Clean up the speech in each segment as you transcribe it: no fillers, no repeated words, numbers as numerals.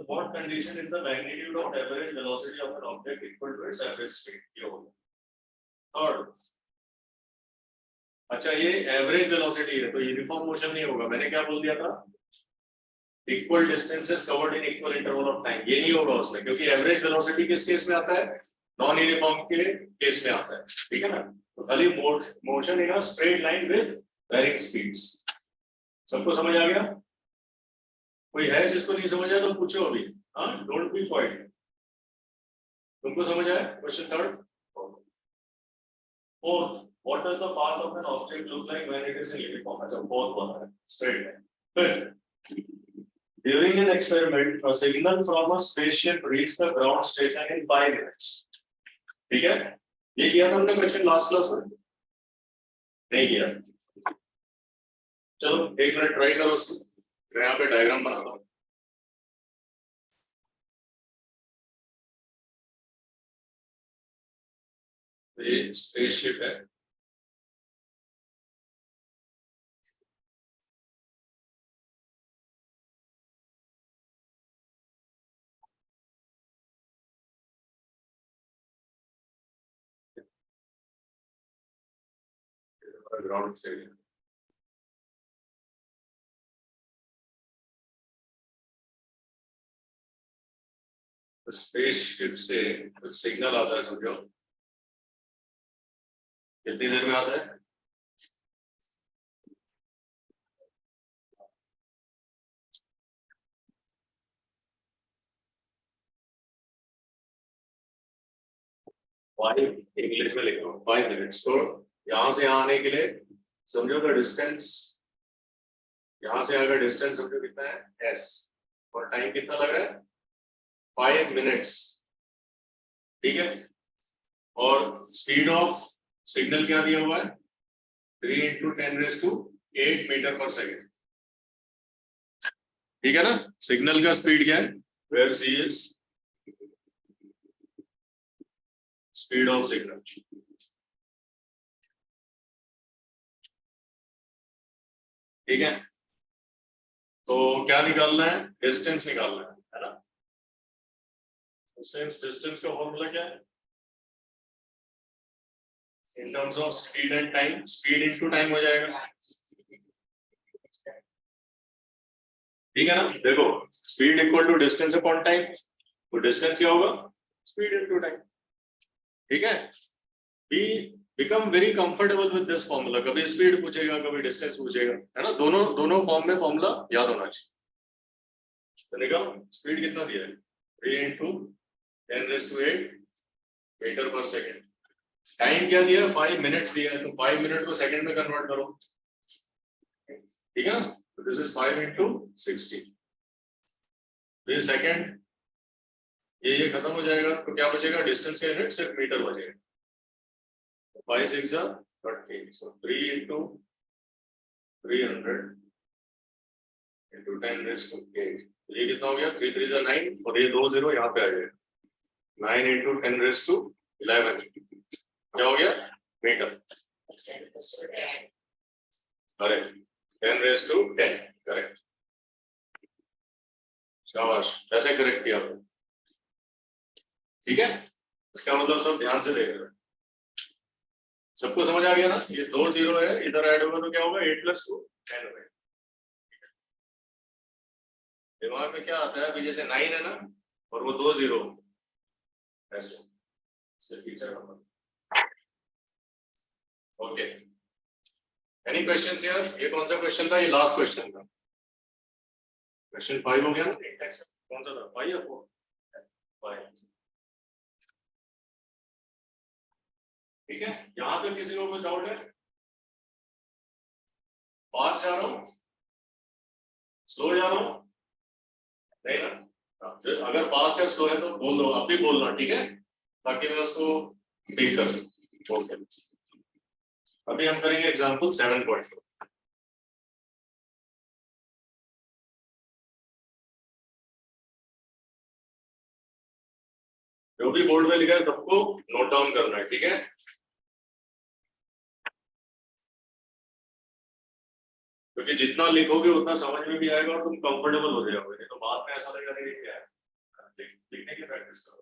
what condition is the magnitude of average velocity of an object equal to its average speed? ये होगा. Third. अच्छा ये average velocity है तो uniform motion नहीं होगा. मैंने क्या बोल दिया था? Equal distances covered in equal interval of time. ये नहीं होगा उसमें क्योंकि एवरेज वेलोसिटी किस केस में आता है? नॉन यूनिफॉर्म के केस में आता है. ठीक है ना. तो खाली motion in a straight line with varying speeds. सबको समझ आ गया? कोई है जिसको नहीं समझ आया तो पूछो अभी. हाँ, डोंट बी क्वाइट. तुमको समझ आया? Question third. Fourth, what does the path of an object look like when it is in uniform? अच्छा, fourth one है, straight line. Fifth, during an experiment, a signal from a spaceship reached the ground station in 5 minutes. ठीक है? ये किया था हमने question last class में? नहीं किया. चलो 1 मिनट ट्राई करो उसको. मैं यहाँ पे डायग्राम बनाता हूँ. ये स्पेसशिप है. Ground station. स्पेसशिप से कुछ सिग्नल आता है. समझो कितनी देर में आता है? इंग्लिश में लिख रहा हूँ 5 मिनट्स. तो यहाँ से यहाँ आने के लिए समझो का डिस्टेंस, यहाँ से अगर डिस्टेंस समझो कितना है s और टाइम कितना लग रहा है 5 मिनट्स. ठीक है. और स्पीड ऑफ सिग्नल क्या दिया हुआ है? 3 × 10⁸ मीटर पर सेकेंड. ठीक है ना. सिग्नल का स्पीड क्या है? Where c is speed of signal. ठीक है. तो क्या निकालना है? डिस्टेंस निकालना है ना. डिस्टेंस का फॉर्मूला क्या है? In terms of speed and time. Speed into time हो जाएगा. ठीक है ना. देखो speed equal to distance upon time. तो डिस्टेंस क्या होगा? Speed into time. ठीक है. Be become very comfortable with this formula. कभी स्पीड पूछेगा कभी डिस्टेंस पूछेगा, है ना. दोनों फॉर्म में फॉर्मूला याद होना चाहिए. चलेगा. स्पीड कितना दिया है? 3 × 10⁸ मीटर पर सेकेंड. टाइम क्या दिया? 5 मिनट्स दिया है. तो 5 मिनट को सेकंड में कन्वर्ट करो. ठीक है ना. तो दिस इज 5 × 60. ये सेकंड ये खत्म हो जाएगा तो क्या बचेगा? डिस्टेंस का यूनिट सिर्फ मीटर बचेगा. 5 × 6 = 30. So 3 × 300 × 10⁸. ये कितना हो गया? 3 × 3 = 9 और ये 2 0 यहाँ पे आ जाएगा. 9 × 10⁻11 क्या हो गया? मीटर. अरे 10⁻10 करेक्ट. शाबाश, ऐसे करेक्ट किया आपने. ठीक है. इसका मतलब सब ध्यान से देख रहे हो. सबको समझ आ गया ना. ये 2 0 है, इधर ऐड होगा तो क्या होगा? 8 + 2 10 हो गया. दिमाग में क्या आता है? अभी जैसे 9 है ना और वो 2 0 ऐसे teacher number. Okay. Any questions here? ये कौन सा क्वेश्चन था? ये लास्ट क्वेश्चन था. क्वेश्चन 5 हो गया ना. कौन सा था? 5 या 4? 5. ठीक है. यहां तक किसी को कुछ डाउट है? फास्ट जा रहा हूं, स्लो जा रहा हूं? नहीं ना. अगर फास्ट है स्लो है तो बोल दो. आप भी बोलना. ठीक है. ताकि मैं उसको ठीक कर सकूं. ओके. अभी हम करेंगे एग्जांपल 7.4. जो भी बोर्ड में लिखा है सबको नोट डाउन करना है. ठीक है. क्योंकि जितना लिखोगे उतना समझ में भी आएगा और तुम कंफर्टेबल हो जाओगे. तो बाद में ऐसा लगेगा नहीं क्या है लिखने की प्रैक्टिस करो।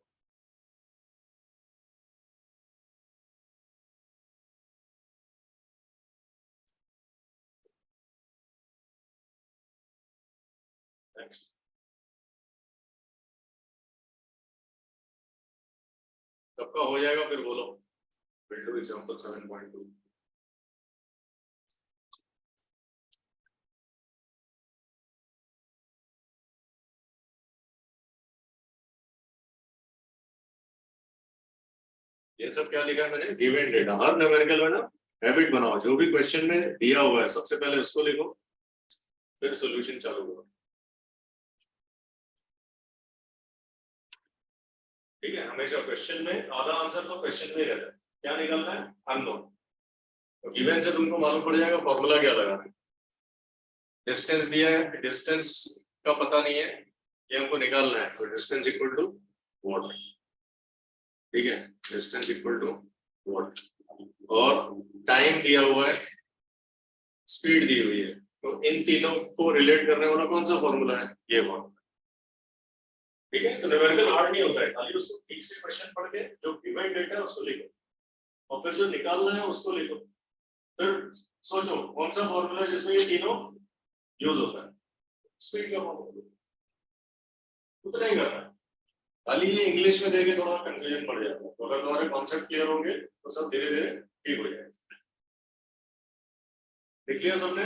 सबका हो जाएगा फिर बोलो। Window example 7.2। ये सब क्या लिखा है मैंने, गिवन डेटा। हर न्यूमेरिकल में ना हैबिट बनाओ, जो भी क्वेश्चन में दिया हुआ है सबसे पहले उसको लिखो, फिर सॉल्यूशन चालू करो। ठीक है, हमेशा क्वेश्चन में आधा आंसर तो क्वेश्चन में ही रहता है। क्या निकालना है, अननोन। तो गिवन से तुमको मालूम पड़ जाएगा फॉर्मूला क्या लगाना है। डिस्टेंस दिया है, डिस्टेंस का पता नहीं है, ये हमको निकालना है। तो डिस्टेंस इक्वल टू व्हाट, ठीक है, डिस्टेंस इक्वल टू व्हाट। और टाइम दिया हुआ है, स्पीड दी हुई है, तो इन तीनों को रिलेट करने वाला कौन सा फॉर्मूला है, ये फॉर्मूला। ठीक है, तो न्यूमेरिकल हार्ड नहीं होता है, खाली उसको ठीक से क्वेश्चन पढ़ के जो गिवन डेटा है उसको लिखो, और फिर जो निकालना है उसको लिखो। फिर सोचो कौन सा फॉर्मूला जिसमें ये तीनों यूज होता है। स्पीड का फॉर्मूला उतना ही करना है, खाली ये इंग्लिश में देके थोड़ा कंफ्यूजन पड़ जाता है। तो अगर तुम्हारे कॉन्सेप्ट क्लियर होंगे तो सब धीरे धीरे ठीक हो जाएगा। लिख लिया सबने?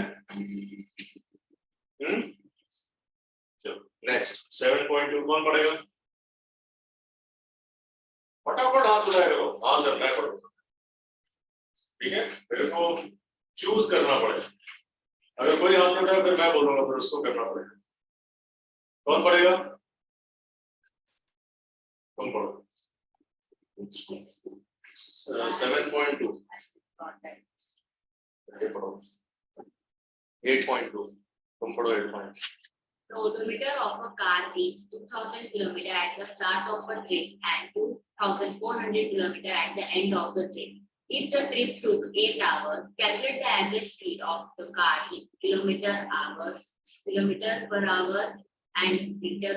चलो नेक्स्ट 7.2 कौन पढ़ेगा? फटाफट हाथ उठाया करो। हाँ सर मैं पढ़ूंगा। ठीक है, मेरे को चूज करना पड़ेगा। अगर कोई हाथ उठाए फिर मैं बोलूंगा, फिर उसको करना पड़ेगा। कौन पढ़ेगा? तुम पढ़ो। 7.2 पढ़ो। 8.2 तुम पढ़ो। 8.2 The odometer of a car reaches 2000 km at the start of a trip and 2400 km at the end of the trip. If the trip took 8 hours, calculate the average speed of the car in kilometer per hour and meter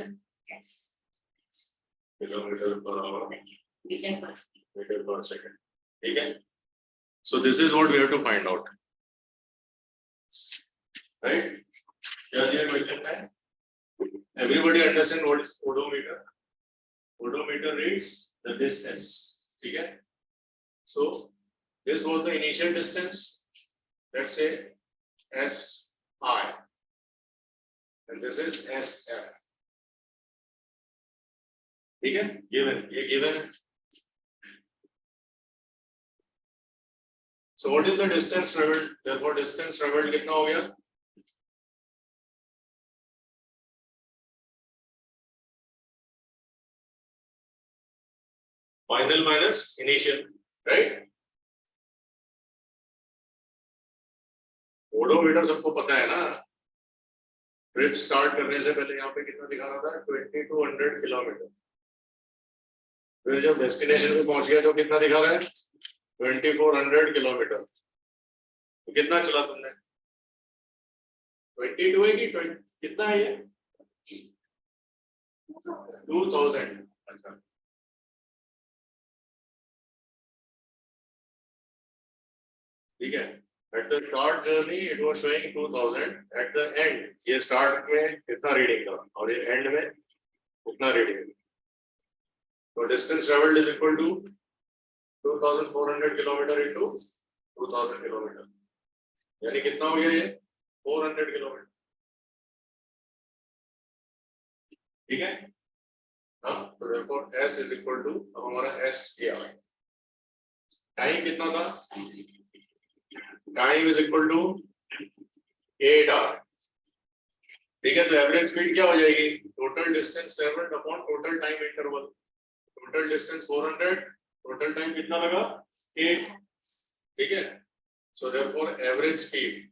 per hour, meter per second. ठीक है, so this is what we have to find out, right? क्या दिया question में? Everybody understand what is odometer? Odometer reads the distance. ठीक है, so this was the initial distance, let's say SI, and this is SF. ठीक है, given, ये given है. So what is the distance traveled? Therefore distance traveled कितना हो गया? Final minus initial, right? Odometer सबको पता है ना, ट्रिप स्टार्ट करने से पहले यहाँ पे कितना दिखा रहा था? 2200 किलोमीटर। फिर जब डेस्टिनेशन पे पहुंच गया तो कितना दिखा रहा है? 2400 किलोमीटर। तो कितना चला तुमने? 22 है कि 20? कितना है ये? 2000। अच्छा, ठीक है। At the start journey it was showing 2000. At the end ये start में कितना रीडिंग था और ये end में कितना रीडिंग। तो distance traveled is equal to 2400 kilometre into 2000 kilometre, यानी कितना हो गया ये? 400 किलोमीटर। ठीक है, हाँ, तो therefore S is equal to, अब हमारा S क्या है? टाइम कितना था? Time is equal to 8 hour. ठीक है, तो एवरेज स्पीड क्या हो जाएगी? Total distance travelled upon total time interval. Total distance 400, total time कितना लगा? 8। ठीक है, so therefore average speed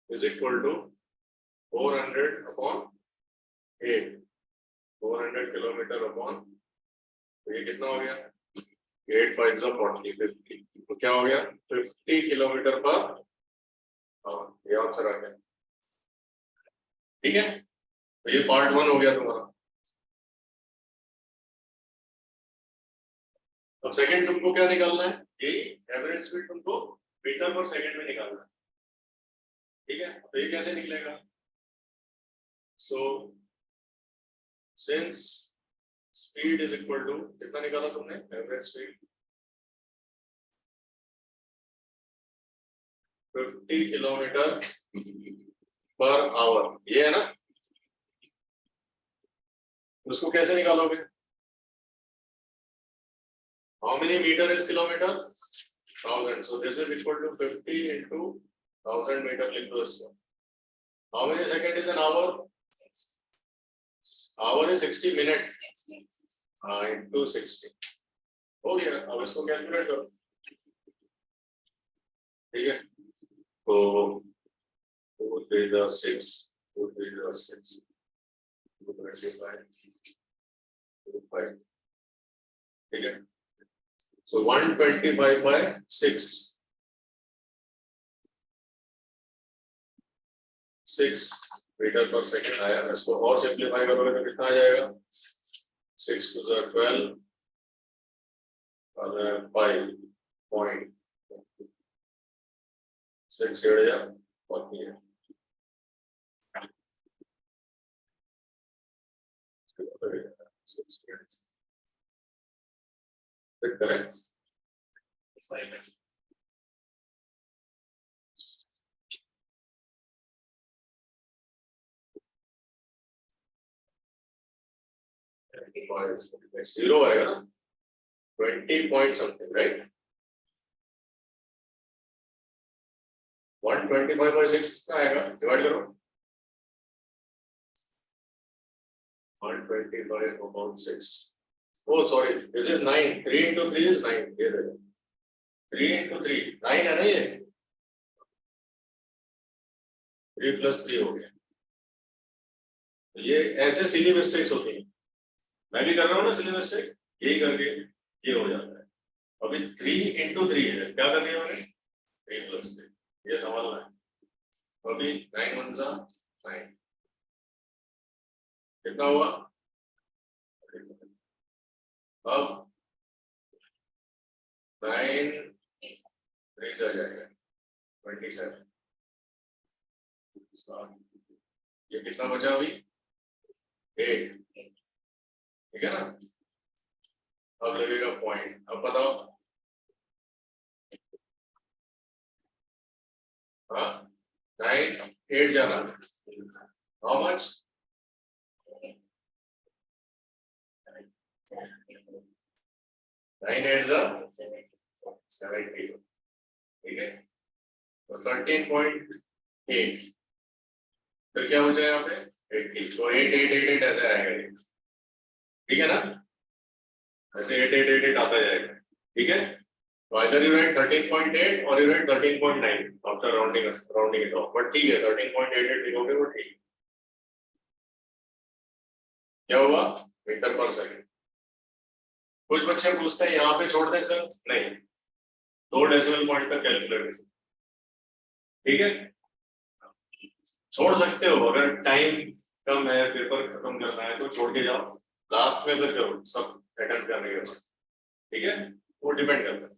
is equal to 400 upon 8, 400 kilometre upon, तो ये कितना हो गया? 8 5 40, 50। तो क्या हो गया? 50 किलोमीटर पर आवर। ये आंसर आ गया। ठीक है, तो ये पार्ट 1 हो गया तुम्हारा। अब सेकंड तुमको क्या निकालना है, यही एवरेज स्पीड तुमको मीटर पर सेकंड में निकालना है। ठीक है, तो ये कैसे निकलेगा? So since speed is equal to, कितना निकाला तुमने average speed, 50 kilometre per hour, ये है ना। उसको कैसे निकालोगे? How many metre is kilometre? 1000, so this is equal to 50 into 1000 metre लिख दो इसको। How many second is an hour? Hour is 60 minute, हाँ इंटू 60 हो गया। अब इसको कैलकुलेट करो, ठीक है। तो 4 3 जा 6, 4 3 जा 6, 225, 25, ठीक है। So 125 by 6, 6 metre per second आया। इसको और सिंप्लीफाई करोगे तो कितना आ जाएगा? 6 to the 12 और 5.6 या 40 है। करेक्ट, जीरो आएगा ना, 20 पॉइंट समथिंग, राइट। 125 by 6 कितना आएगा, डिवाइड करो। 125 upon 6, oh sorry, this is 9, 3 into 3 is 9, ये देखो 3 into 3 9 है ना, ये 3 plus 3 हो गया। ये ऐसे सिली मिस्टेक्स होती हैं, मैं भी कर रहा हूँ ना सिली मिस्टेक, यही करके ये हो जाता है। अभी 3 into 3 है, क्या कर दिया मैंने, 3 plus 3, ये समझना है। अभी 9 1 जा 9, कितना हुआ? अब 9 3 से आ जाएगा 27, ये कितना बचा अभी? 8, ठीक है ना। अब लगेगा पॉइंट, अब बताओ। हाँ 9 8 जाना, हाउ मच? 9 8 जा 70, ठीक है। तो 13.8, फिर क्या बचा यहाँ पे 80, तो 8 8 8 8 ऐसे आएगा ये, ठीक है ना। ऐसे 8 8 8 8 आता जाएगा, ठीक है। तो either you write 13.8 or you write 13.9 after rounding it off, but ठीक है 13.88 लिखोगे वो ठीक है। क्या हुआ मीटर पर सेकंड। कुछ बच्चे पूछते हैं यहाँ पे छोड़ दें सर, नहीं, 2 डेसिमल पॉइंट तक कैलकुलेट, ठीक है। छोड़ सकते हो, अगर टाइम कम है, पेपर खत्म करना है तो छोड़ के जाओ, लास्ट में फिर करो सब अटेम्प्ट करने के बाद, ठीक है। वो डिपेंड करता है,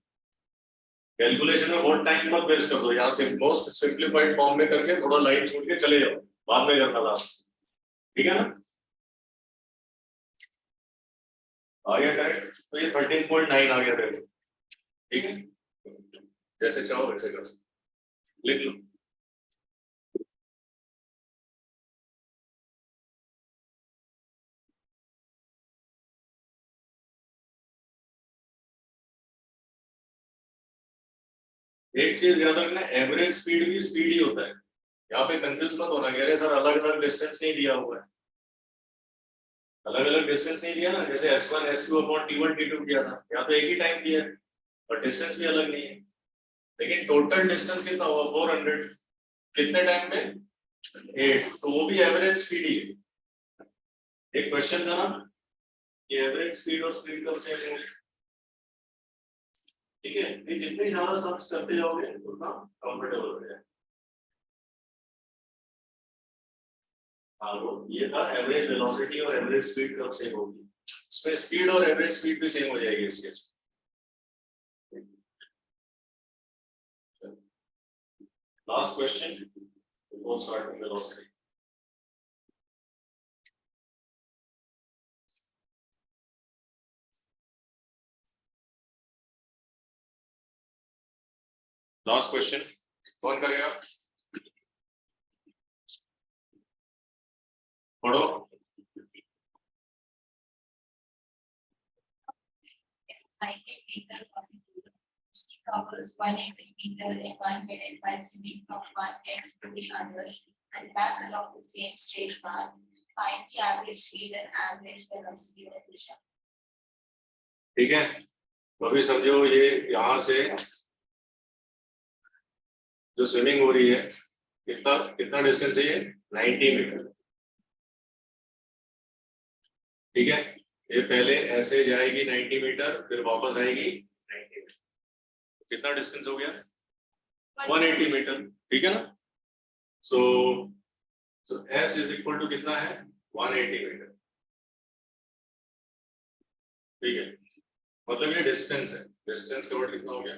कैलकुलेशन में बहुत टाइम मत वेस्ट कर दो, यहाँ से मोस्ट सिंप्लीफाइड फॉर्म में करके थोड़ा लाइन छोड़ के चले जाओ, बाद में करना लास्ट, ठीक है ना। आ गया करेक्ट, तो ये 13.9 आ गया देखो, ठीक है। जैसे चाहो वैसे कर सकते, लिख लो। एक चीज याद रखना, एवरेज स्पीड भी स्पीड ही होता है, यहाँ पे कंफ्यूज मत होना, कह रहे सर अलग अलग डिस्टेंस नहीं दिया हुआ है, अलग अलग डिस्टेंस नहीं दिया ना, जैसे S1 S2 upon T1 T2 किया था, यहाँ तो एक ही टाइम दिया है और डिस्टेंस भी अलग नहीं है, लेकिन टोटल डिस्टेंस कितना हुआ 400, कितने टाइम में 8, तो वो भी एवरेज स्पीड ही है। एक क्वेश्चन था ना कि एवरेज स्पीड और स्पीड कब सेम हो, ठीक है। ये जितने ज्यादा सम्स करते जाओगे उतना कंफर्टेबल हो जाएगा। हाँ वो ये था एवरेज वेलोसिटी और एवरेज स्पीड कब सेम होगी, इसमें स्पीड और एवरेज स्पीड भी सेम हो जाएगी इस केस में। Last question before starting velocity. Last question कौन करेगा, पढ़ो। Covers 180 meter in 1 minute by swimming from one end to the other and back along the same straight path. Find the average speed and average velocity of the ship. ठीक है, तो अभी समझो ये यहाँ से जो स्विमिंग हो रही है कितना कितना डिस्टेंस है ये 90 मीटर। ठीक है, ये पहले ऐसे जाएगी 90 मीटर फिर वापस आएगी 90 मीटर, कितना डिस्टेंस हो गया 180 मीटर। ठीक है ना, सो S इज इक्वल टू कितना है 180 मीटर। ठीक है, मतलब ये डिस्टेंस है, डिस्टेंस कवर्ड कितना हो गया,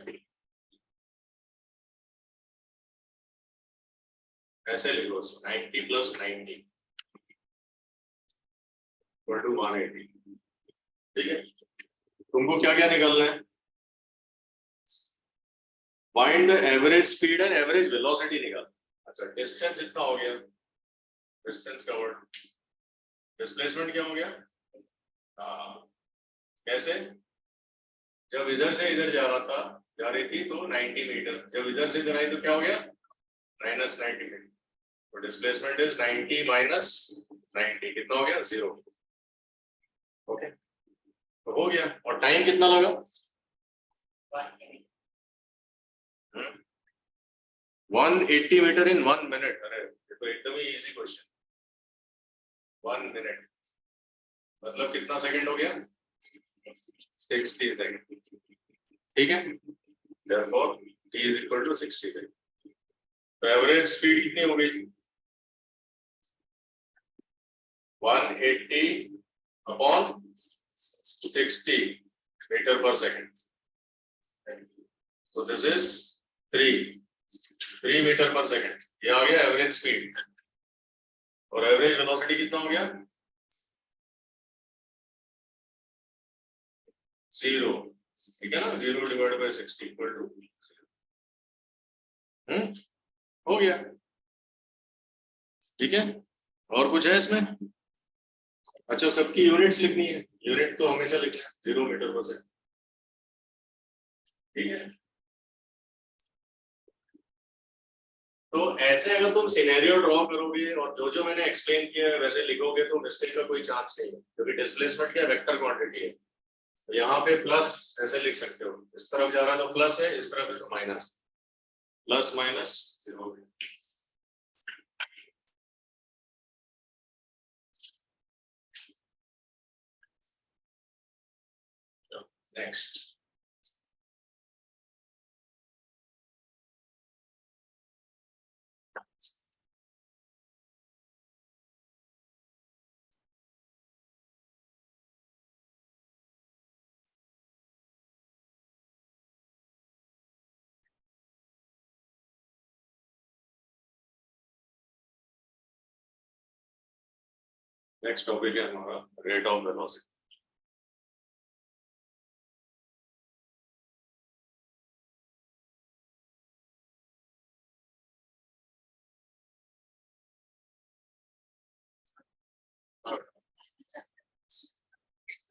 ऐसे लिखो 90 प्लस 90 इक्वल टू 180। ठीक है, तुमको क्या क्या निकालना है, find the average speed and average velocity निकाल। अच्छा डिस्टेंस इतना हो गया, डिस्टेंस कवर्ड, डिस्प्लेसमेंट क्या हो गया, कैसे, जब इधर से इधर जा रही थी तो 90 मीटर, जब इधर से इधर आई तो क्या हो गया माइनस 90 मीटर, तो डिस्प्लेसमेंट इज 90 माइनस 90, कितना हो गया 0। ओके, तो हो गया, और टाइम कितना लगा 180 मीटर इन 1 मिनट। अरे ये तो एकदम ही इजी क्वेश्चन, 1 मिनट मतलब कितना सेकंड हो गया 60 सेकंड। ठीक है, therefore t is equal to 60 second. तो एवरेज स्पीड कितनी हो गई 180 upon 60 metre per second, so this is 3 metre per second, ये आ गया एवरेज स्पीड। और एवरेज वेलोसिटी कितना हो गया 0। ठीक है ना, 0 डिवाइड बाय 60 इक्वल टू हो गया। ठीक है, और कुछ है इसमें, अच्छा सबकी यूनिट्स लिखनी है, यूनिट तो हमेशा लिखना है 0 मीटर पर सेकंड। ठीक है, तो ऐसे अगर तुम सिनेरियो ड्रॉ करोगे और जो जो मैंने एक्सप्लेन किया है वैसे लिखोगे तो मिस्टेक का कोई चांस नहीं है, क्योंकि डिस्प्लेसमेंट क्या वेक्टर क्वांटिटी है। तो यहाँ पे प्लस ऐसे लिख सकते हो, इस तरफ जा रहा है तो प्लस है, इस तरफ है तो minus, plus minus 0। Next, next topic है हमारा रेट ऑफ वेलोसिटी।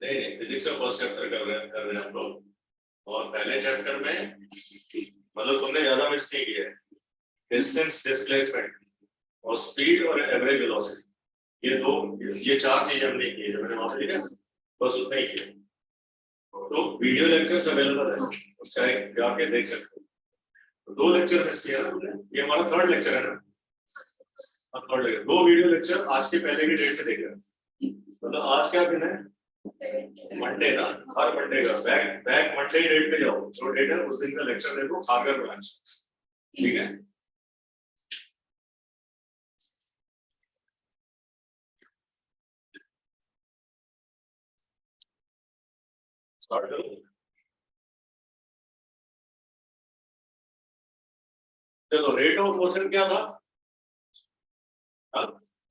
नहीं फिजिक्स का फर्स्ट चैप्टर कर रहे हैं हम लोग, और पहले चैप्टर में मतलब तुमने ज्यादा मिस नहीं किया है, डिस्टेंस, डिस्प्लेसमेंट और स्पीड और एवरेज वेलोसिटी, ये 4 चीजें हमने की है, मैंने वहां से लिखा बस उतना ही किया। तो वीडियो लेक्चर्स अवेलेबल है, चाहे जाके देख सकते हो। 2 लेक्चर मिस किया ना तुमने, ये हमारा 3rd लेक्चर है ना, 3rd लेक्चर, 2 वीडियो लेक्चर आज के पहले की डेट में देख रहे, मतलब आज क्या दिन है मंडे ना, हर मंडे का बैक मंडे डेट पे जाओ, जो डेट है उस दिन का लेक्चर देखो खाकर ब्रांच। ठीक है, स्टार्ट करो। चलो, रेट ऑफ मोशन क्या था?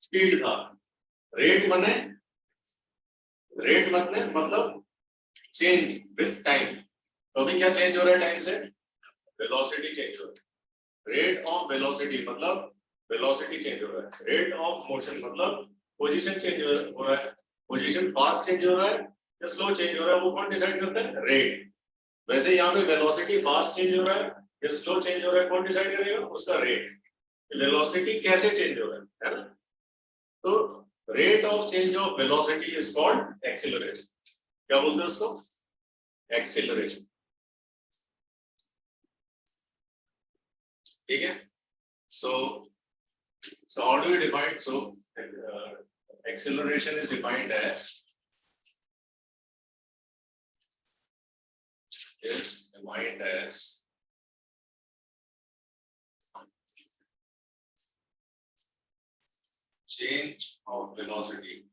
स्पीड था। रेट मने मतलब चेंज विथ टाइम। तो अभी क्या चेंज हो रहा है टाइम से? वेलोसिटी चेंज हो रहा है। रेट ऑफ वेलोसिटी मतलब वेलोसिटी चेंज हो रहा है। रेट ऑफ मोशन मतलब पोजीशन चेंज हो रहा है। पोजीशन फास्ट चेंज हो रहा है या स्लो चेंज हो रहा है, वो कौन डिसाइड करता है? रेट। वैसे यहाँ पे वेलोसिटी फास्ट चेंज हो रहा है या स्लो चेंज हो रहा है, कौन डिसाइड करेगा? उसका रेट। वेलोसिटी कैसे चेंज हो रहा है ना? तो rate of change of velocity is called acceleration. क्या बोलते हैं उसको? एक्सीलरेशन। ठीक है। So how do you define? So acceleration is defined as change of velocity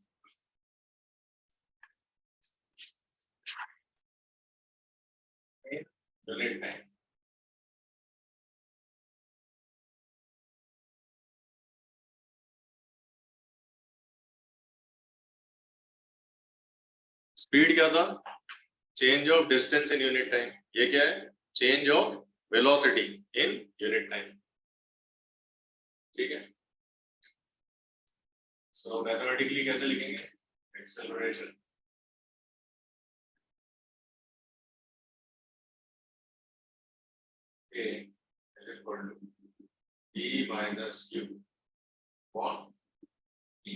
in unit time. Speed क्या था? Change of distance in unit time. ये क्या है? Change of velocity in unit time. ठीक है। सो मैथमेटिकली कैसे लिखेंगे? Acceleration A is equal to E minus Q upon E।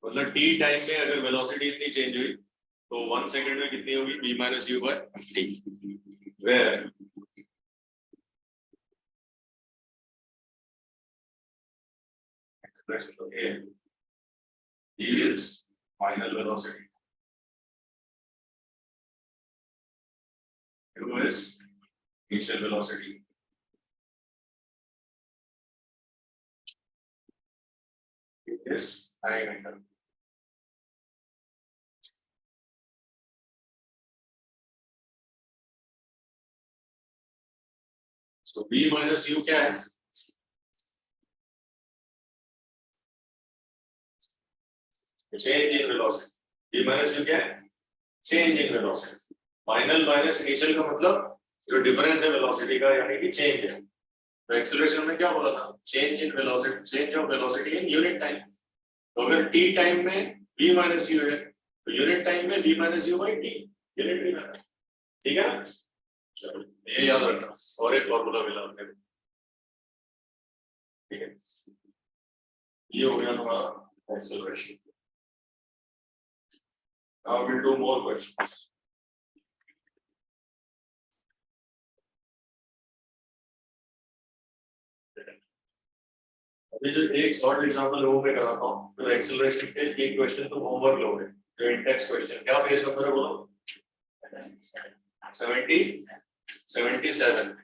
मतलब t टाइम में अगर वेलोसिटी इतनी चेंज हुई तो 1 सेकंड में कितनी होगी? v minus u by t, where expression A is final velocity, u is initial velocity, it is diameter. So v minus u क्या है? Change in velocity. v minus u क्या है? Change in velocity. Final minus initial का मतलब जो difference है velocity का, यानी कि चेंज है। तो एक्सेलरेशन में क्या बोला था? Change in velocity, change of velocity in unit time. तो अगर t टाइम में v minus u है तो यूनिट टाइम में v minus u by t unit भी है। ठीक है। चलो ये याद रखना। और एक फॉर्मूला मिला हमने। ठीक है। ये हो गया हमारा acceleration. Now we'll do more questions. अभी जो एक शॉर्ट एग्जांपल वो मैं कराता हूँ, तो एक्सेलरेशन के एक क्वेश्चन तो होमवर्क लोगे, जो इंडेक्स क्वेश्चन। क्या पेज नंबर है बोलो? 77।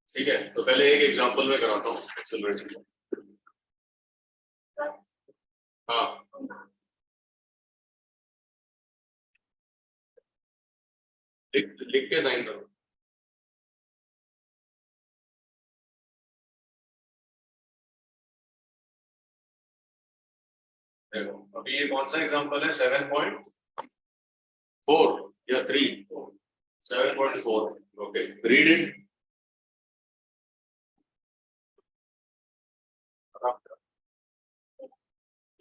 ठीक है। तो पहले एक एग्जांपल में कराता हूँ एक्सेलरेशन। हाँ, लिख के साइन करो। देखो अभी ये कौन सा एग्जांपल है? 7.4 या 3? 7.4। Okay, read it.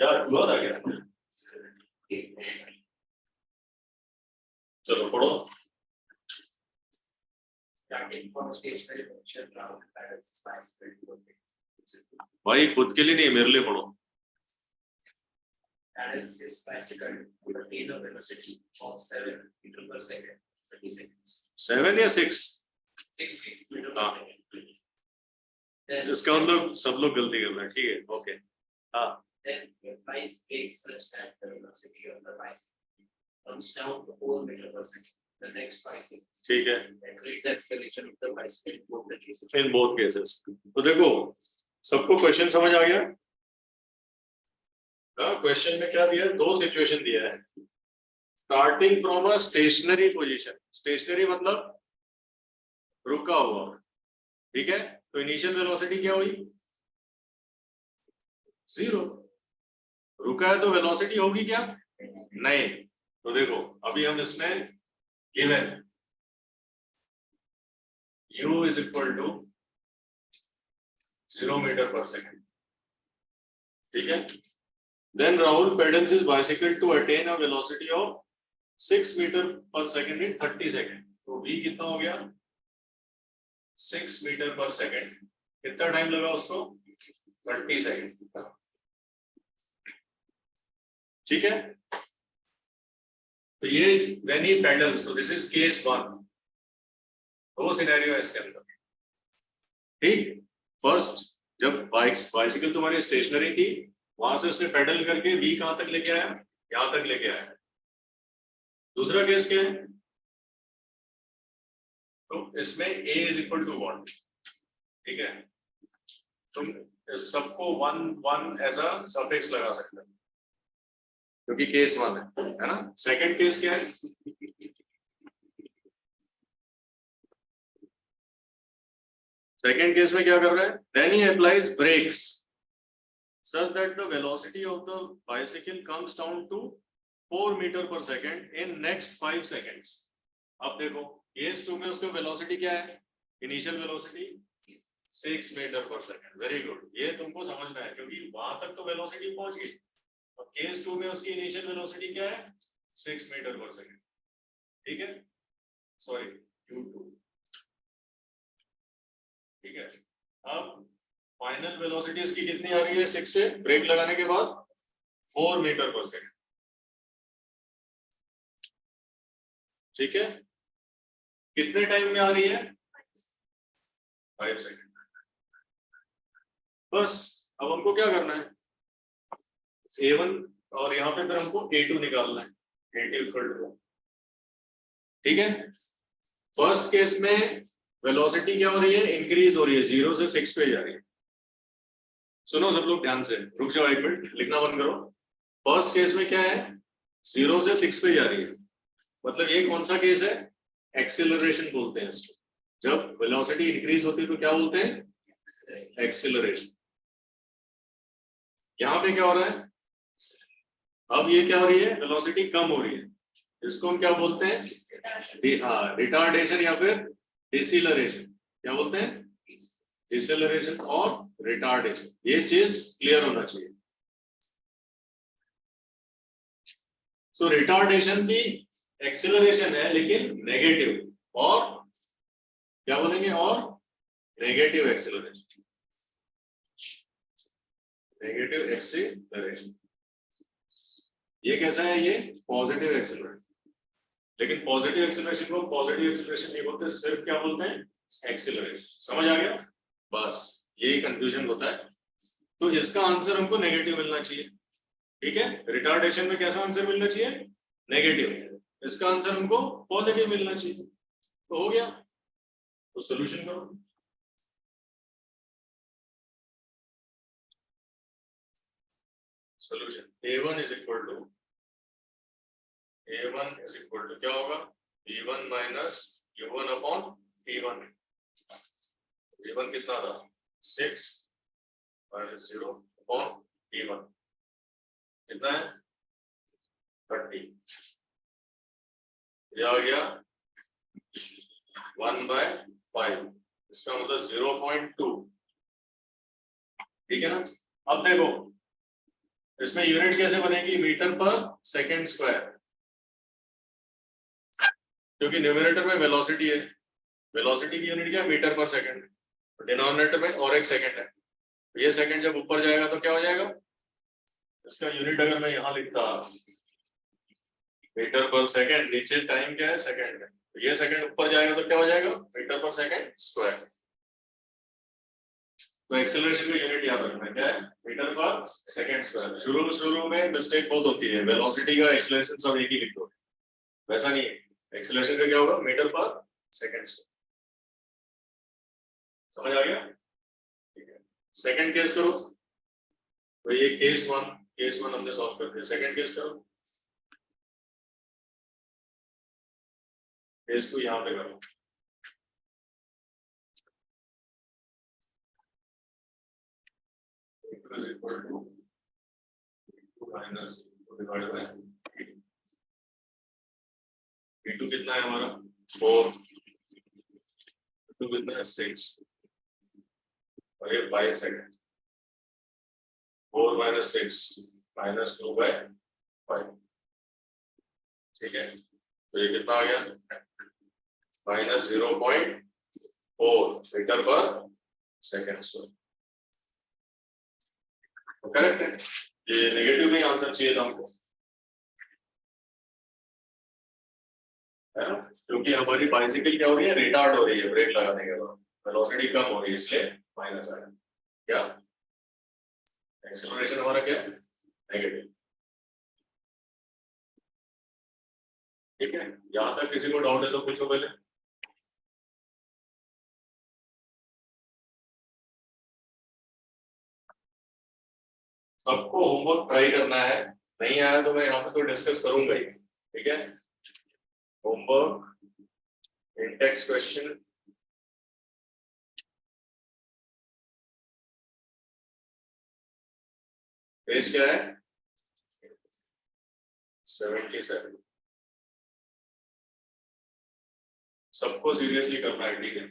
क्या हुआ था क्या? चलो पढ़ो। भाई खुद के लिए नहीं, मेरे लिए पढ़ो। Is bicycle with a gain of velocity of 7 meter per second, 30 seconds. 7 या 6? 6 meter हाँ। per second. Then, इसका मतलब सब लोग गलती कर रहे हैं। ठीक है, ओके। हाँ, then the bike breaks such that the velocity of the bicycle comes down to 4 meter per second. The next bicycle. ठीक है। And reach the acceleration of the bicycle in both the cases. In both cases. तो देखो सबको question समझ आ गया? Question में क्या दिया है, दो सिचुएशन दिया है। Starting from a stationary position, stationary मतलब रुका हुआ, ठीक है। तो इनिशियल वेलोसिटी क्या हुई, 0। रुका है तो वेलोसिटी होगी क्या, नहीं। तो देखो अभी हम इसमें given u is equal to 0 metre per second, ठीक है। Then Rahul pedals his bicycle to attain a velocity of 6 meter per second in 30 seconds. तो v कितना हो गया, 6 मीटर पर सेकेंड। कितना टाइम लगा उसको, 30 सेकेंड, ठीक है। तो ये when he pedals, so this is case 1, दो सिनेरियो है इसके अंदर, ठीक। फर्स्ट जब बाइसिकल तुम्हारी स्टेशनरी थी, वहां से उसने पेडल करके v कहां तक लेके आया, यहां तक लेके आया। दूसरा केस क्या है, तो इसमें a इज इक्वल टू 1, ठीक है। तुम इस सबको 1 एज अ सफिक्स लगा सकते हो क्योंकि केस 1 है ना। सेकंड केस क्या है, सेकंड केस में क्या कर रहा है, then he applies brakes such that the velocity of the bicycle comes down to 4 meter per second in next 5 seconds. अब देखो केस 2 में उसका वेलोसिटी क्या है, initial velocity 6 metre per second. Very good, ये तुमको समझना है क्योंकि वहां तक तो वेलोसिटी पहुंच गई। और केस 2 में उसकी इनिशियल वेलोसिटी क्या है, 6 मीटर पर सेकंड, ठीक है। सॉरी u2, ठीक है। अब फाइनल वेलोसिटी इसकी कितनी आ रही है, 6 से ब्रेक लगाने के बाद 4 मीटर पर सेकंड, ठीक है। कितने टाइम में आ रही है, 5 सेकंड। बस अब हमको क्या करना है, a1 और यहाँ पे फिर हमको a2 निकालना है, a2 इक्वल टू, ठीक है। फर्स्ट केस में वेलोसिटी क्या हो रही है, इंक्रीज हो रही है, 0 से 6 पे जा रही है। सुनो सब लोग ध्यान से, रुक जाओ एक मिनट, लिखना बंद करो। फर्स्ट केस में क्या है, 0 से 6 पे जा रही है, मतलब ये कौन सा केस है, एक्सीलरेशन बोलते हैं इसको। जब वेलोसिटी इंक्रीज होती है तो क्या बोलते हैं, एक्सीलरेशन। यहाँ पे क्या हो रहा है, अब ये क्या हो रही है, वेलोसिटी कम हो रही है, इसको हम क्या बोलते हैं, रिटार्डेशन या फिर डिसिलरेशन। क्या बोलते हैं, डिसेलरेशन और रिटार्डेशन। ये चीज क्लियर होना चाहिए। सो रिटार्डेशन भी एक्सेलरेशन है लेकिन नेगेटिव, और क्या बोलेंगे, और नेगेटिव एक्सेलरेशन, नेगेटिव एक्सेलरेशन। ये कैसा है, ये पॉजिटिव एक्सेलरेशन। लेकिन पॉजिटिव एक्सेलरेशन को पॉजिटिव एक्सेलरेशन नहीं बोलते, सिर्फ क्या बोलते हैं, एक्सेलरेशन। समझ आ गया, बस यही कंफ्यूजन होता है। तो इसका आंसर हमको नेगेटिव मिलना चाहिए, ठीक है। रिटार्डेशन में कैसा आंसर मिलना चाहिए, नेगेटिव। इसका आंसर हमको पॉजिटिव मिलना चाहिए। तो हो गया, तो सॉल्यूशन करो। Solution a1 is equal to क्या होगा, v1 minus u1 upon t1। v1 कितना था, 6 माइनस 0 अपॉन t1 कितना है, 30। ये आ गया 1/5, इसका मतलब 0.2, ठीक है ना। अब देखो इसमें यूनिट कैसे बनेगी, मीटर पर सेकेंड स्क्वायर, क्योंकि न्यूमरेटर में वेलोसिटी है, वेलोसिटी की यूनिट क्या है, मीटर पर सेकेंड, डिनोमिनेटर में और एक सेकेंड है। ये सेकेंड जब ऊपर जाएगा तो क्या हो जाएगा, इसका यूनिट अगर मैं यहाँ लिखता मीटर पर सेकेंड, नीचे टाइम क्या है, सेकेंड है, तो ये सेकेंड ऊपर जाएगा तो क्या हो जाएगा, मीटर पर सेकेंड स्क्वायर। तो एक्सेलरेशन का यूनिट याद रखना क्या है, मीटर पर सेकेंड स्क्वायर। शुरू में मिस्टेक बहुत होती है, वेलोसिटी का एक्सेलरेशन सब एक ही लिख दो, वैसा नहीं है। एक्सेलरेशन का क्या होगा, मीटर पर सेकेंड स्क्वायर। समझ आ गया, ठीक है। सेकेंड केस करो, तो ये केस 1, केस 1 हमने सॉल्व कर दिया, सेकंड केस करो, केस 2 यहाँ पे करो। is equal to 2 minus 2 divided by V2 कितना है हमारा 4, V2 कितना है 6 और ये 5 सेकंड, 4 minus 6 minus 2 by 5, ठीक है। तो ये कितना आ गया minus 0.4 metre per second square, correct है। ये नेगेटिव में आंसर चाहिए था हमको, है ना, क्योंकि हमारी बाइसिकल क्या हो रही है, रिटार्ड हो रही है ब्रेक लगाने के बाद, वेलोसिटी कम हो रही है इसलिए माइनस आया। क्या एक्सेलरेशन हमारा क्या है नेगेटिव, ठीक है। यहां तक किसी को डाउट है तो पूछो पहले। सबको होमवर्क ट्राई करना है, नहीं आया तो मैं यहाँ पे तो डिस्कस करूंगा ही, ठीक है। होमवर्क इंडेक्स क्वेश्चन, पेज क्या है 77, सबको सीरियसली करना है, ठीक है।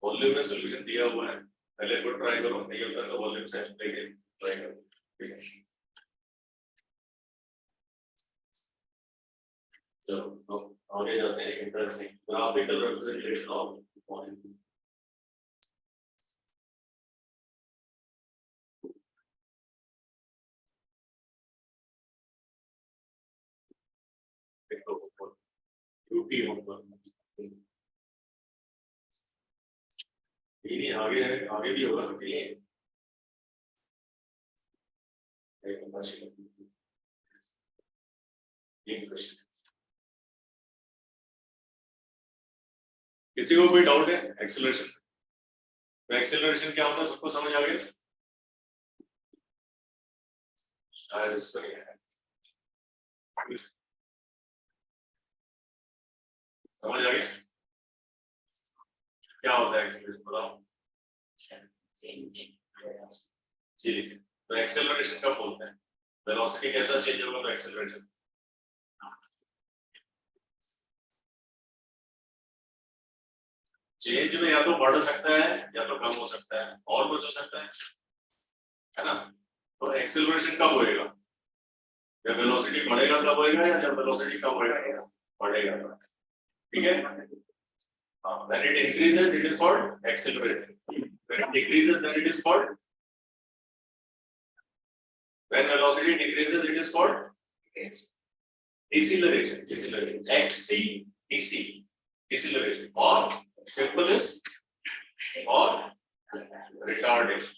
वॉल्यूम में सॉल्यूशन दिया हुआ है, पहले को ट्राई करो, नहीं होता तो वॉल्यूम से लेके ट्राई करो, ठीक है। चलो आगे जाते हैं, interesting graphical representation of motion. UT होगा, नहीं आगे आगे भी होगा, नहीं किसी को कोई डाउट है एक्सेलरेशन, तो एक्सेलरेशन क्या होता है सबको समझ आ गया, शायद इसको नहीं है, समझ आ गया क्या होता है एक्सेलरेशन, बताओ। जी, तो एक्सेलरेशन कब बोलते हैं, वेलोसिटी कैसा चेंज होगा तो एक्सेलरेशन, चेंज में या तो बढ़ सकता है या तो कम हो सकता है और कुछ हो सकता है ना। तो एक्सेलरेशन कब होएगा, जब वेलोसिटी बढ़ेगा तब होएगा या जब वेलोसिटी कम होएगा बढ़ेगा, ठीक है। when it increases it is called acceleration, when it decreases then it is called, when velocity decreases it is called deceleration, deceleration or simple is or retardation,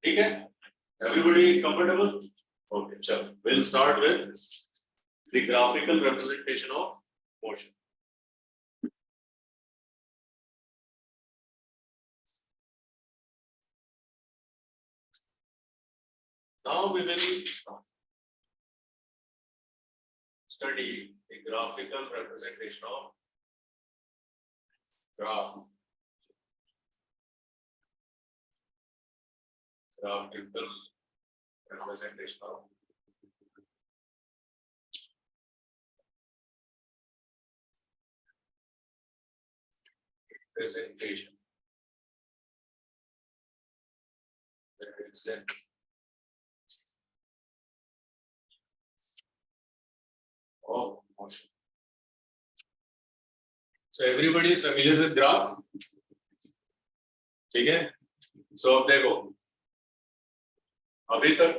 ठीक है। everybody comfortable, okay चलो we'll start with the graphical representation of motion. Now we will study the graphical representation of graphical representation of representation of motion. So everybody is familiar with graph, ठीक है। So अब देखो अभी तक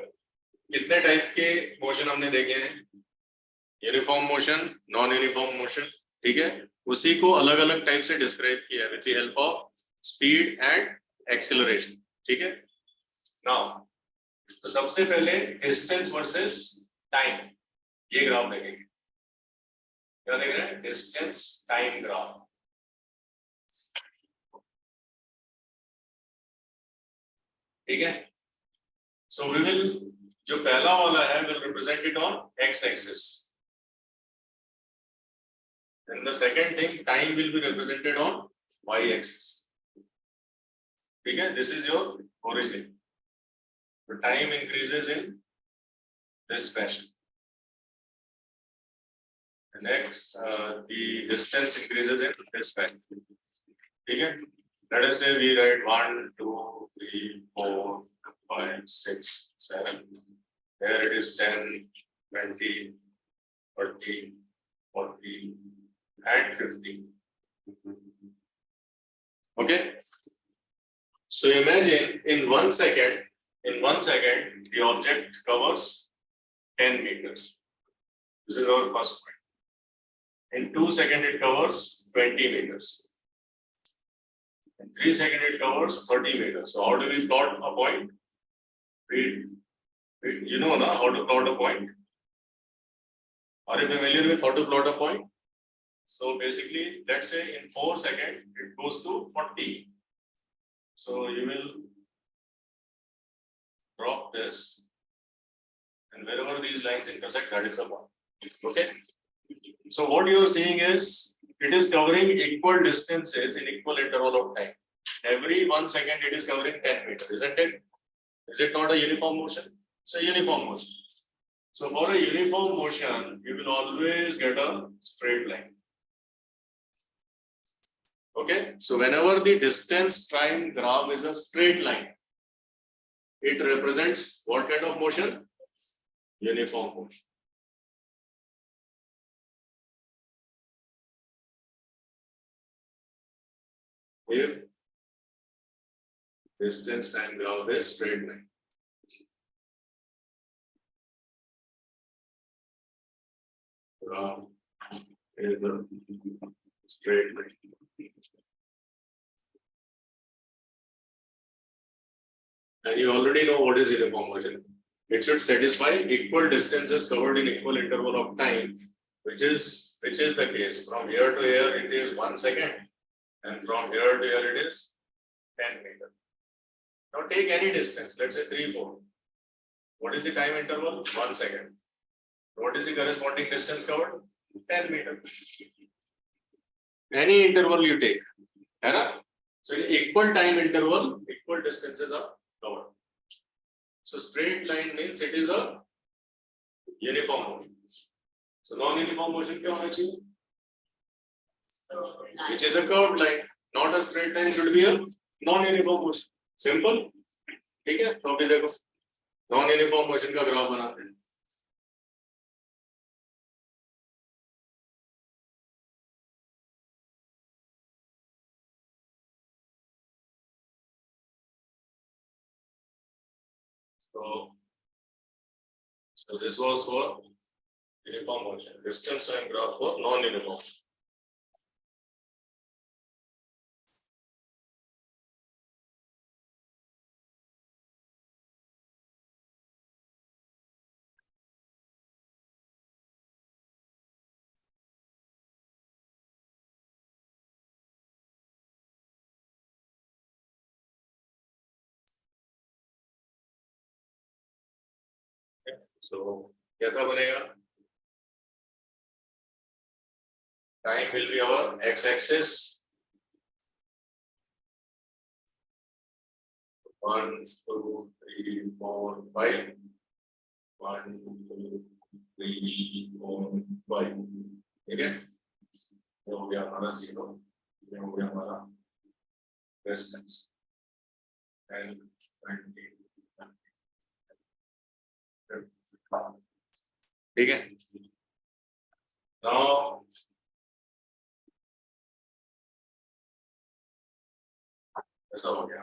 कितने type के motion हमने देखे हैं, uniform motion, non uniform motion, ठीक है। उसी को अलग अलग टाइप से डिस्क्राइब किया है with the help of speed and acceleration, ठीक है। नाउ तो सबसे पहले डिस्टेंस वर्सेस टाइम, ये ग्राफ देखेंगे, क्या देख रहे हैं, डिस्टेंस टाइम ग्राफ, ठीक है। So we will, जो पहला वाला है, will represent it on x-axis. And the second thing, time will be represented on y-axis. ठीक है? This is your origin. The time increases in this fashion. The next, the distance increases in this fashion. ठीक है? Let us say we write 1, 2, 3, 4, 5, 6, 7. There it is 10, 20, 30, 40, and 50. Okay? So imagine in 1 second, the object covers 10 meters. This is our first point. In 2 seconds, it covers 20 meters. In 3 seconds, it covers 30 meters. So how do we plot a point? You know na, how to plot a point? Are you familiar with how to plot a point? So basically, let's say in 4 seconds, it goes to 40. So you will drop this, and wherever these lines intersect, that is the point. Okay? So what you are seeing is, it is covering equal distances in equal interval of time. Every 1 second, it is covering 10 meters, isn't it? Is it not a uniform motion? It's a uniform motion. So for a uniform motion, you will always get a straight line. Okay, so whenever the distance time graph is a straight line, it represents what kind of motion? Uniform motion. If distance time graph is straight line. Graph is a straight line. And you already know what is uniform motion. It should satisfy equal distances covered in equal interval of time, which is the case. From here to here, it is 1 second, and from here to here, it is 10 meters. Now take any distance, let's say 3, 4. What is the time interval? 1 second. What is the corresponding distance covered? 10 meters. Any interval you take, right? So in equal time interval, equal distances are covered. So straight line means it is a uniform motion. So non-uniform motion क्या होना चाहिए? Which is a curved line, not a straight line. Should be a non-uniform motion. Simple. ठीक है? तो अभी देखो non-uniform motion का graph बनाते हैं. So this was for uniform motion. Distance time graph for non-uniform. So क्या था बनेगा? Time will be our x-axis. 1, 2, 3, 4, 5. 1, 2, 3, 4, 5. ठीक है? ये हो गया हमारा 0. ये हो गया हमारा distance. 10, 20. ठीक है? Now ऐसा हो गया.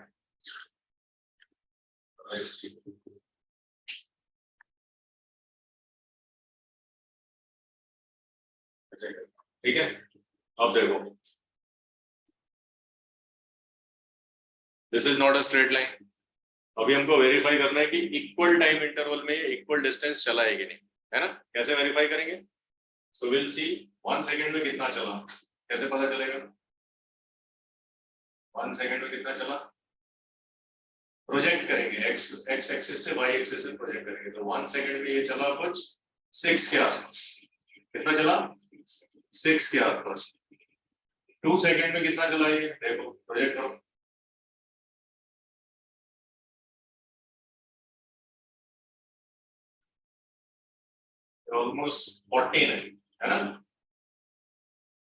ठीक है? अब देखो. This is not a straight line. अभी हमको वेरीफाई करना है कि इक्वल टाइम इंटरवल में इक्वल डिस्टेंस चला है कि नहीं, है ना? कैसे वेरीफाई करेंगे? सो विल सी 1 सेकंड में कितना चला, कैसे पता चलेगा? 1 सेकंड में कितना चला? प्रोजेक्ट करेंगे, एक्स एक्सिस से वाई एक्सिस से प्रोजेक्ट करेंगे, तो 1 सेकंड में ये चला कुछ 6 के आसपास। कितना चला? 6 के आसपास। 2 सेकंड में कितना चला ये देखो, प्रोजेक्ट करो। ऑलमोस्ट 14 है ना,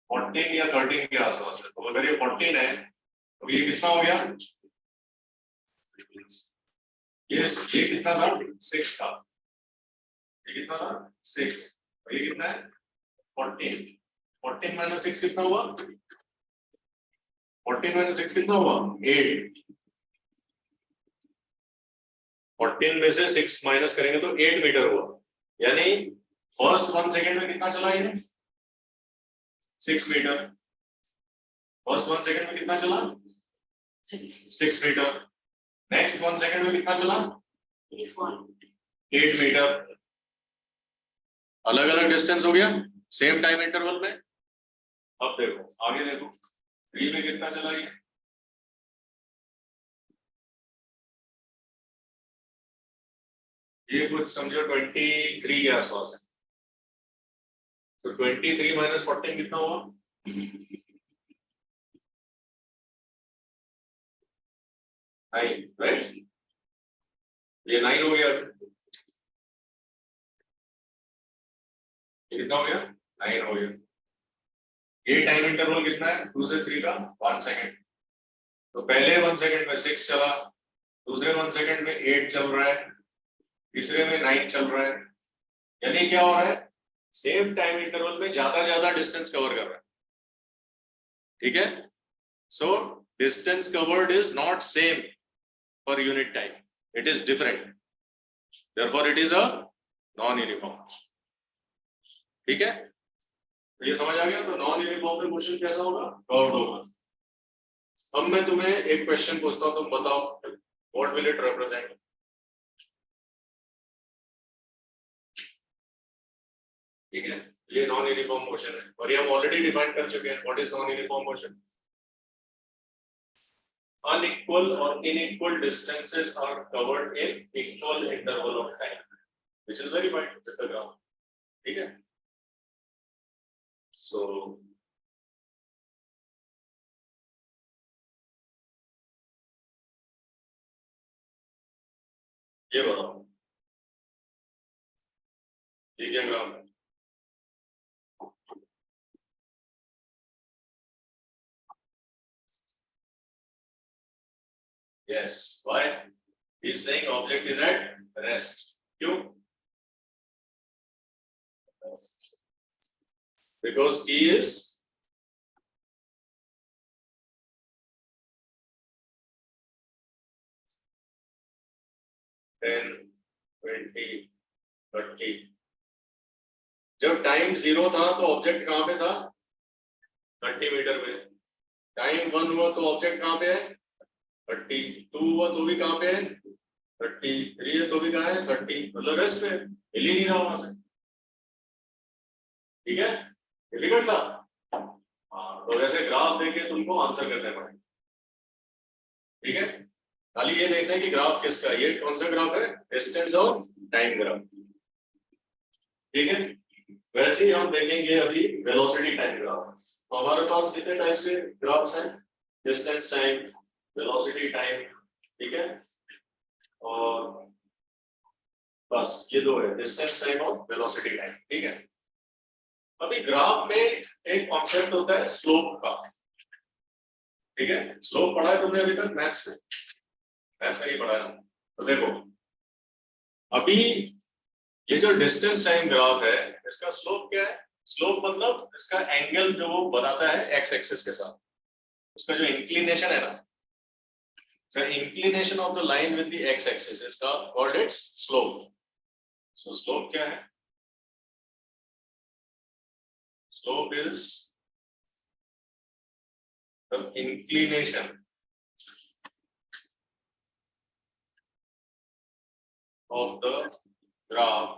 14 या 13 के आसपास है। तो अगर ये 14 है तो ये कितना हो गया? ये कितना था? 6 था। ये कितना था? 6। और ये कितना है? 14। 14 माइनस 6 कितना हुआ? 14 माइनस 6 कितना हुआ? 8। 14 में से 6 माइनस करेंगे तो 8 मीटर हुआ। यानी फर्स्ट 1 सेकंड में कितना चला ये? 6 मीटर। फर्स्ट 1 सेकंड में कितना चला? 6 मीटर। नेक्स्ट 1 सेकंड में कितना चला? 8 मीटर। अलग अलग डिस्टेंस हो गया सेम टाइम इंटरवल में। अब देखो आगे देखो 3 में कितना चला ये कुछ समझो 23 के आसपास है। तो 23 माइनस 14 कितना हुआ? 9, राइट? ये 9 हो गया। ये कितना हो गया? 9 हो गया। ये टाइम इंटरवल कितना है 2 से 3 का? 1 सेकंड। तो पहले 1 सेकंड में 6 चला, दूसरे 1 सेकंड में 8 चल रहा है, तीसरे में 9 चल रहा है। यानी क्या हो रहा है? सेम टाइम इंटरवल में ज्यादा डिस्टेंस कवर कर रहा है। ठीक है? So distance covered is not same for unit time, it is different, therefore it is a non uniform। ठीक है, तो ये समझ आ गया। तो नॉन यूनिफॉर्म में क्वेश्चन कैसा होगा? कर्व्ड होगा। अब मैं तुम्हें एक क्वेश्चन पूछता हूं, तुम बताओ व्हाट विल इट रिप्रेजेंट। ठीक है, ये नॉन यूनिफॉर्म मोशन है और ये हम ऑलरेडी डिफाइन कर चुके हैं। What is non uniform motion? unequal or unequal distances are covered in equal interval of time, which is very fine with the graph। ठीक है, so ये बताओ ये क्या ग्राफ है? Yes, why? He's saying object is at rest. क्यों? Because T is 10, 20, 30। जब time 0 था तो ऑब्जेक्ट कहां पे था? 30 मीटर पे। टाइम 1 हुआ तो ऑब्जेक्ट कहां पे है? 32 हुआ तो भी कहां पे है? 33 है तो भी कहां है? 30। मतलब रेस्ट पे, हिल ही नहीं रहा वहां से। ठीक है, डिफिकल्ट था। हाँ, तो वैसे ग्राफ देख के तुमको आंसर करने पड़ेंगे। ठीक है, खाली ये देखना है कि ग्राफ किसका, ये कौन सा ग्राफ है? डिस्टेंस और टाइम ग्राफ। ठीक है, वैसे ही हम देखेंगे अभी वेलोसिटी टाइम ग्राफ। तो हमारे पास कितने टाइप से ग्राफ्स हैं? Distance time, velocity time. ठीक है, और बस ये दो है, डिस्टेंस टाइम और वेलोसिटी टाइम। ठीक है, अभी ग्राफ में एक कॉन्सेप्ट होता है स्लोप का। ठीक है, स्लोप पढ़ा है तुमने अभी तक मैथ्स में? मैथ्स में नहीं पढ़ा है। तो देखो अभी ये जो डिस्टेंस टाइम ग्राफ है इसका स्लोप क्या है? स्लोप मतलब इसका एंगल जो वो बनाता है एक्स एक्सिस के साथ, उसका जो इंक्लिनेशन है ना, the inclination of the line with the x axis is called its slope। so slope क्या है? slope is the inclination of the graph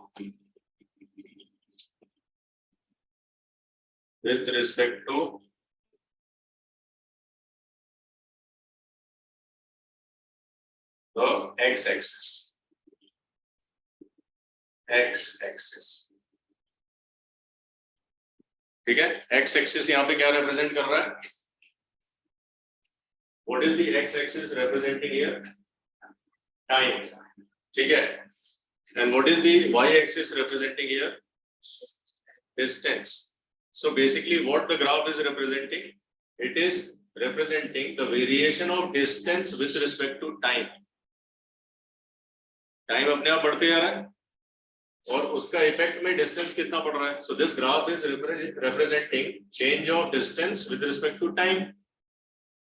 with respect to the x axis. ठीक है, x axis यहाँ पे क्या represent कर रहा है? What is the x axis representing here? Time. ठीक है, and what is the y axis representing here? Distance. So basically what the graph is representing? It is representing the variation of distance with respect to time. Time अपने आप बढ़ते जा रहा है और उसका इफेक्ट में डिस्टेंस कितना बढ़ रहा है. So this graph is representing change of distance with respect to time.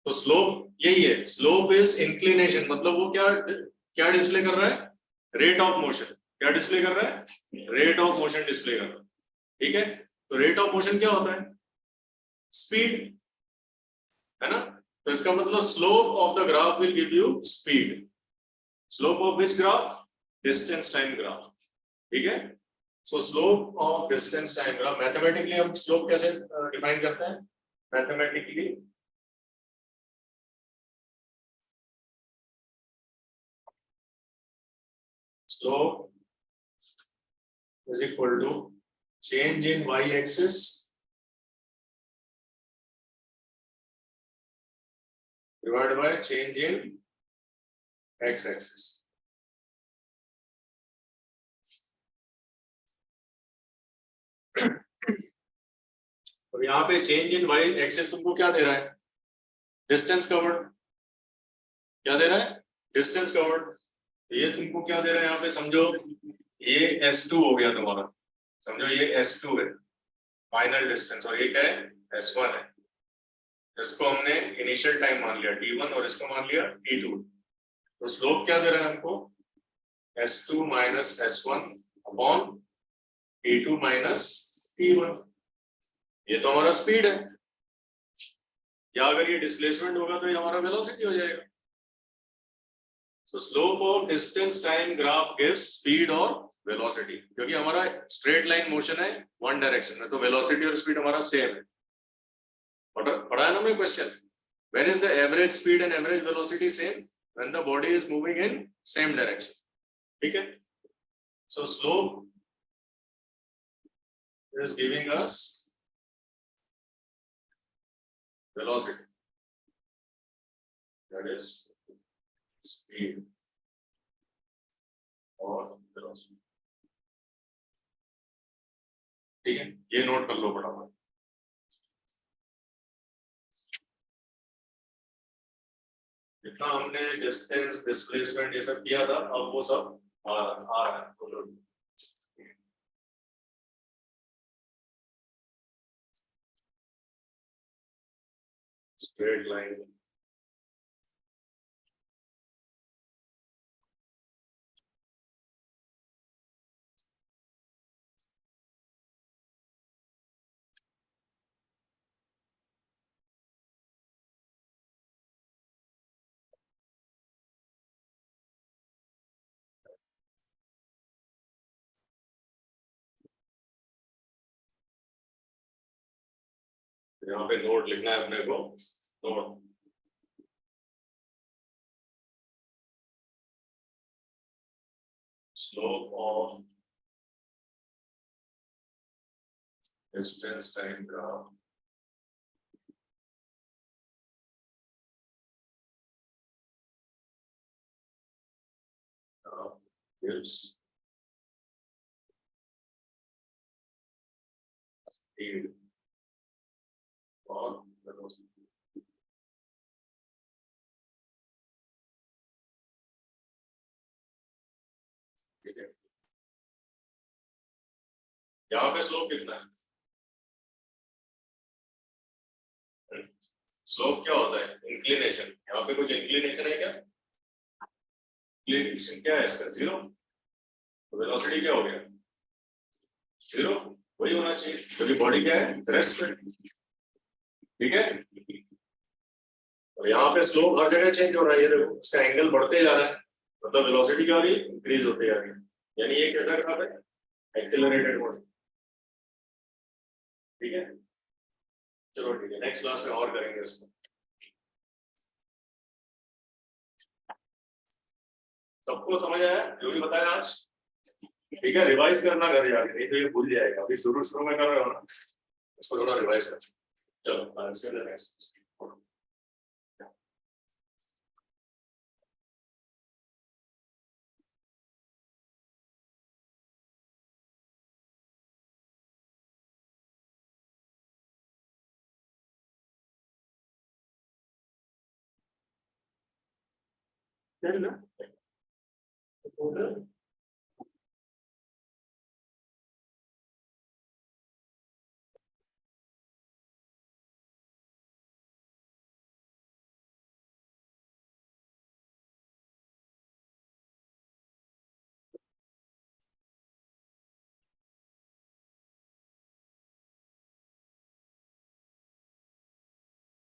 तो स्लोप यही है, स्लोप इज इंक्लिनेशन, मतलब वो क्या डिस्प्ले कर रहा है? Rate of motion. क्या डिस्प्ले कर रहा है? रेट ऑफ मोशन डिस्प्ले कर रहा है. ठीक है, तो रेट ऑफ मोशन क्या होता है? स्पीड, है ना. तो इसका मतलब slope of the graph will give you speed. Slope of which graph? Distance time graph. ठीक है, सो slope of distance time graph. Mathematically हम स्लोप कैसे डिफाइन करते हैं? Mathematically slope is equal to change in y axis divided by change in x axis. और यहाँ पे change in y axis तुमको क्या दे रहा है? Distance covered. क्या दे रहा है? Distance covered. ये तुमको क्या दे रहा है यहाँ पे? समझो ये S2 हो गया तुम्हारा. समझो ये S2 है फाइनल डिस्टेंस, और ये क्या है? S1 है. इसको हमने इनिशियल टाइम मान लिया T1 और इसको मान लिया T2. तो स्लोप क्या दे रहा है हमको? S2 minus S1 upon T2 minus T1. ये तो हमारा स्पीड है, या अगर ये डिस्प्लेसमेंट होगा तो ये हमारा वेलोसिटी हो जाएगा. So slope of distance time graph gives speed और velocity, क्योंकि हमारा straight line motion है one direction में, तो velocity और speed हमारा same है. पढ़ा है ना मैं question? When is the average speed and average velocity same? When the body is moving in same direction. ठीक है? So slope is giving us velocity. That is speed और velocity. ठीक है, ये नोट कर लो फटाफट. जितना हमने डिस्टेंस डिस्प्लेसमेंट ये सब किया था, अब वो सब आ रहा है. Straight line. यहाँ पे नोट लिखना है अपने को. Note slope of distance time graph gives speed or velocity. ठीक है, यहाँ पे स्लोप कितना है? स्लोप क्या होता है? इंक्लिनेशन. यहाँ पे कुछ इंक्लिनेशन है क्या? इंक्लिनेशन क्या है इसका? जीरो. तो वेलोसिटी क्या हो गया? जीरो. वही होना चाहिए, क्योंकि बॉडी क्या है? रेस्ट पे. ठीक है, और यहाँ पे स्लोप हर जगह चेंज हो रहा है. ये देखो, इसका एंगल बढ़ते जा रहा है, मतलब वेलोसिटी क्या हो रही है? इंक्रीज होते जा रही है. यानी ये कैसा ग्राफ है? Accelerated mode. ठीक है, चलो ठीक है, नेक्स्ट क्लास में और करेंगे इसको. सबको समझ आया जो भी बताया आज? ठीक है, रिवाइज करना घर जाके, नहीं तो ये भूल जाएगा। अभी शुरू शुरू में कर रहे हो ना, इसको थोड़ा रिवाइज कर। चलो आंसर द नेक्स्ट। ना